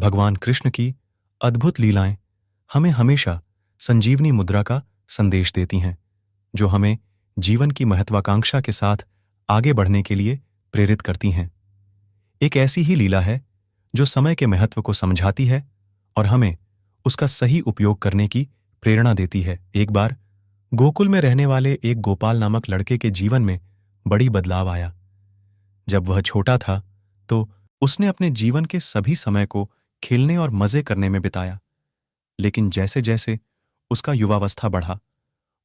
भगवान कृष्ण की अद्भुत लीलाएं हमें हमेशा संजीवनी मुद्रा का संदेश देती हैं, जो हमें जीवन की महत्वाकांक्षा के साथ आगे बढ़ने के लिए प्रेरित करती हैं। एक ऐसी ही लीला है जो समय के महत्व को समझाती है और हमें उसका सही उपयोग करने की प्रेरणा देती है। एक बार गोकुल में रहने वाले एक गोपाल नामक लड़के के जीवन में बड़ी बदलाव आया। जब वह छोटा था तो उसने अपने जीवन के सभी समय को खेलने और मजे करने में बिताया, लेकिन जैसे जैसे उसका युवावस्था बढ़ा,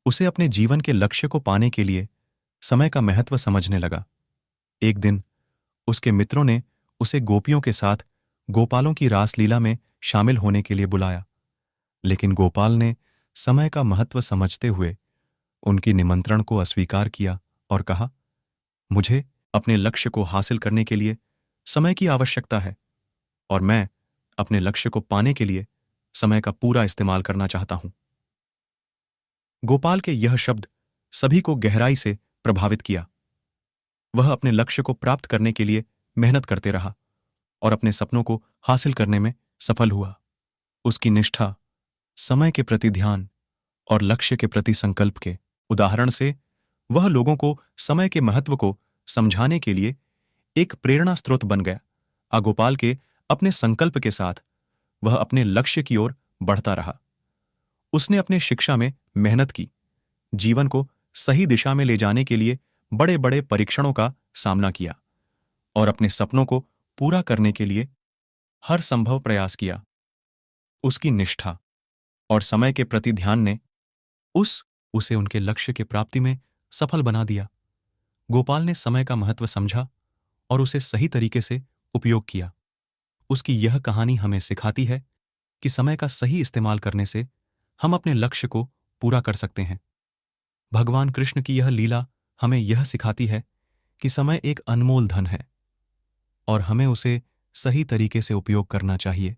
उसे अपने जीवन के लक्ष्य को पाने के लिए समय का महत्व समझने लगा। एक दिन उसके मित्रों ने उसे गोपियों के साथ गोपालों की रासलीला में शामिल होने के लिए बुलाया, लेकिन गोपाल ने समय का महत्व समझते हुए उनकी निमंत्रण को अस्वीकार किया और कहा, मुझे अपने लक्ष्य को हासिल करने के लिए समय की आवश्यकता है और मैं अपने लक्ष्य को पाने के लिए समय का पूरा इस्तेमाल करना चाहता हूं। गोपाल के यह शब्द सभी को गहराई से प्रभावित किया। वह अपने लक्ष्य को प्राप्त करने के लिए मेहनत करते रहा और अपने सपनों को हासिल करने में सफल हुआ। उसकी निष्ठा, समय के प्रति ध्यान और लक्ष्य के प्रति संकल्प के उदाहरण से वह लोगों को समय के महत्व को समझाने के लिए एक प्रेरणा स्रोत बन गया। गोपाल के अपने संकल्प के साथ वह अपने लक्ष्य की ओर बढ़ता रहा। उसने अपने शिक्षा में मेहनत की, जीवन को सही दिशा में ले जाने के लिए बड़े बड़े परीक्षणों का सामना किया और अपने सपनों को पूरा करने के लिए हर संभव प्रयास किया। उसकी निष्ठा और समय के प्रति ध्यान ने उसे उनके लक्ष्य के प्राप्ति में सफल बना दिया। गोपाल ने समय का महत्व समझा और उसे सही तरीके से उपयोग किया। उसकी यह कहानी हमें सिखाती है कि समय का सही इस्तेमाल करने से हम अपने लक्ष्य को पूरा कर सकते हैं। भगवान कृष्ण की यह लीला हमें यह सिखाती है कि समय एक अनमोल धन है और हमें उसे सही तरीके से उपयोग करना चाहिए।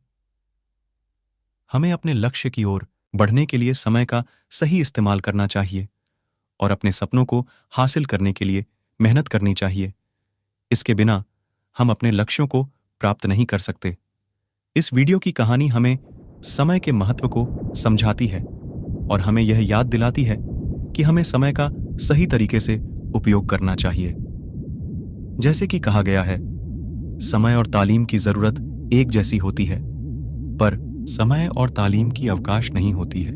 हमें अपने लक्ष्य की ओर बढ़ने के लिए समय का सही इस्तेमाल करना चाहिए और अपने सपनों को हासिल करने के लिए मेहनत करनी चाहिए। इसके बिना हम अपने लक्ष्यों को प्राप्त नहीं कर सकते। इस वीडियो की कहानी हमें समय के महत्व को समझाती है और हमें यह याद दिलाती है कि हमें समय का सही तरीके से उपयोग करना चाहिए। जैसे कि कहा गया है, समय और तालीम की जरूरत एक जैसी होती है, पर समय और तालीम की अवकाश नहीं होती है।